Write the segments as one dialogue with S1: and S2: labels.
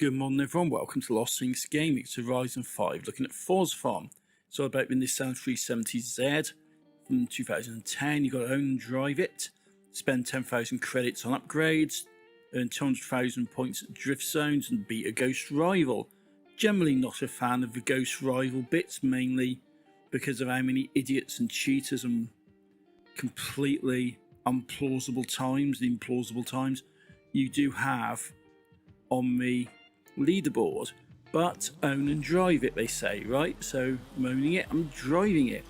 S1: Good morning everyone, welcome to LostPhoenixUK. It's Horizon 5 looking at Forzathon. It's all about the Nissan 370Z from 2010. You've got to own and drive it, spend 10,000 credits on upgrades, earn 200,000 points at drift zones and beat a ghost rival. Generally not a fan of the ghost rival bits, mainly because of how many idiots and cheaters and completely implausible times you do have on the leaderboard. But own and drive it, they say, right? So I'm owning it, I'm driving it.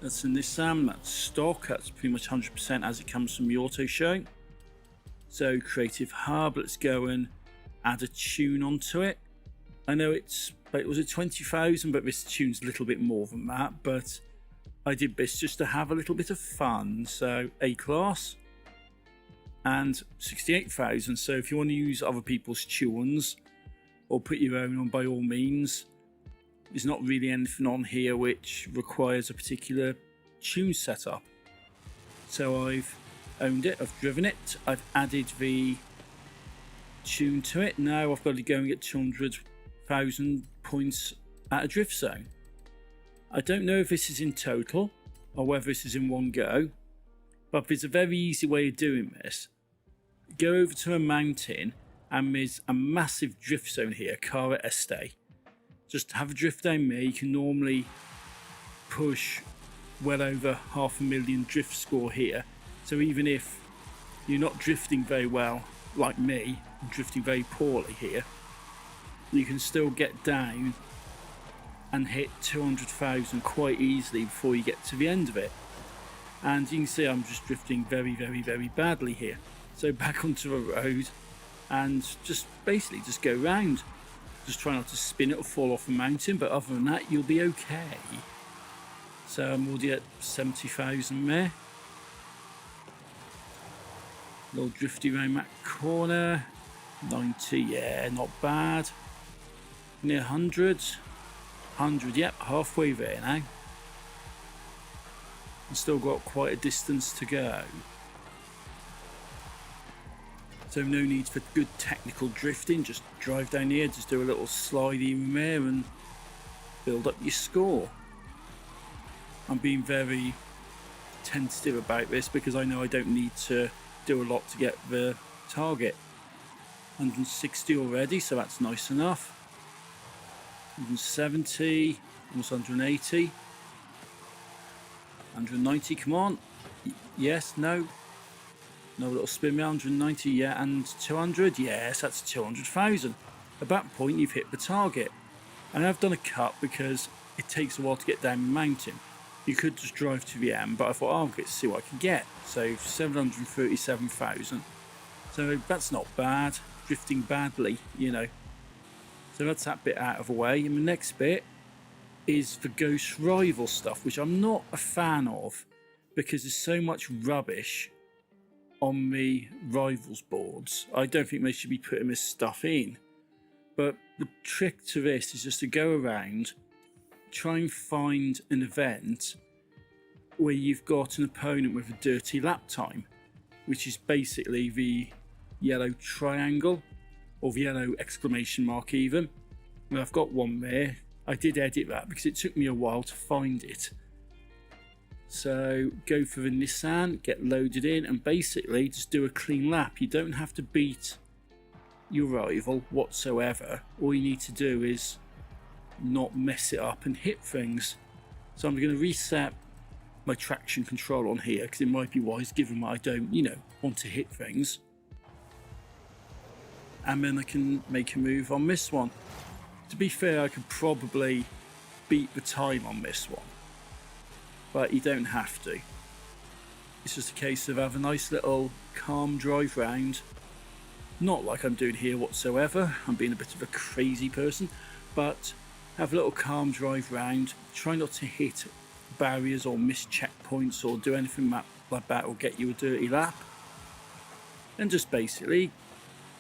S1: That's a Nissan, that's stock, that's pretty much 100% as it comes from the auto show. So Creative Hub, let's go and add a tune onto it. I know it's, was it 20,000, but this tune's a little bit more than that, but I did this just to have a little bit of fun. So A-Class and 68,000. So if you want to use other people's tunes or put your own on, by all means. There's not really anything on here which requires a particular tune setup. So I've owned it, I've driven it, I've added the tune to it. Now I've got to go and get 200,000 points at a drift zone. I don't know if this is in total or whether this is in one go, but there's a very easy way of doing this. Go over to a mountain and there's a massive drift zone here, Cara Este. Just have a drift down there. You can normally push well over 500,000 drift score here. So even if you're not drifting very well, like me, I'm drifting very poorly here, you can still get down and hit 200,000 quite easily before you get to the end of it. And you can see I'm just drifting very badly here. So back onto the road and just basically just go round. Just try not to spin it or fall off a mountain, but other than that you'll be okay. So I'm already at 70,000 there. A little drifty around that corner. 90, yeah, not bad. Near 100. 100, yep, halfway there now. I've still got quite a distance to go. So no need for good technical drifting, just drive down here, just do a little slide in there and build up your score. I'm being very tentative about this because I know I don't need to do a lot to get the target. 160 already, so that's nice enough. 170, almost 180. 190, come on. Yes, no. No little spin me, 190, yeah, and 200, yes, that's 200,000. At that point, you've hit the target. And I've done a cut because it takes a while to get down the mountain. You could just drive to the end, but I thought, oh, I'll get to see what I can get. So 737,000. So that's not bad. Drifting badly, you know. So that's that bit out of the way. And the next bit is the ghost rival stuff, which I'm not a fan of because there's so much rubbish on the rivals boards. I don't think they should be putting this stuff in. But the trick to this is just to go around, try and find an event where you've got an opponent with a dirty lap time, which is basically the yellow triangle or the yellow exclamation mark even. And I've got one there. I did edit that because it took me a while to find it. So go for the Nissan, get loaded in and basically just do a clean lap. You don't have to beat your rival whatsoever. All you need to do is not mess it up and hit things. So I'm going to reset my traction control on here because it might be wise given that I don't, want to hit things. And then I can make a move on this one. To be fair, I could probably beat the time on this one, but you don't have to. It's just a case of have a nice little calm drive round. Not like I'm doing here whatsoever. I'm being a bit of a crazy person, but have a little calm drive round. Try not to hit barriers or miss checkpoints or do anything like that will get you a dirty lap. And just basically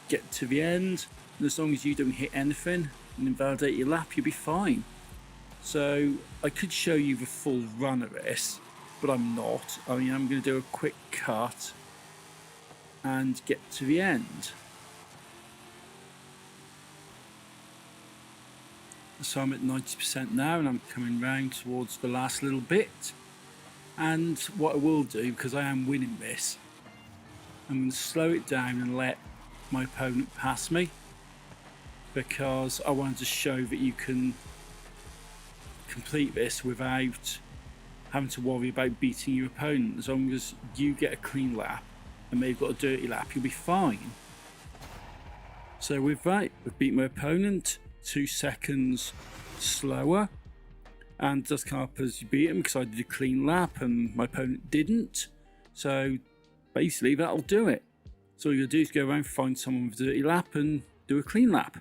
S1: get to the end. And as long as you don't hit anything and invalidate your lap, you'll be fine. So I could show you the full run of this, but I'm not. I mean, I'm going to do a quick cut and get to the end. So I'm at 90% now, and I'm coming round towards the last little bit. And what I will do, because I am winning this, I'm going to slow it down and let my opponent pass me, because I wanted to show that you can complete this without having to worry about beating your opponent. As long as you get a clean lap and they've got a dirty lap, you'll be fine. So with that, I've beat my opponent 2 seconds slower, and does come up as you beat him because I did a clean lap and my opponent didn't. So basically that'll do it. So all you gotta do is go around, find someone with a dirty lap and do a clean lap.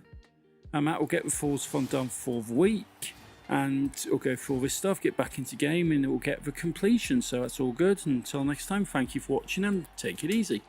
S1: And that will get the Forzathon done for the week, and it'll go through all this stuff, get back into game, and it will get the completion. So that's all good. Until next time, thank you for watching and take it easy.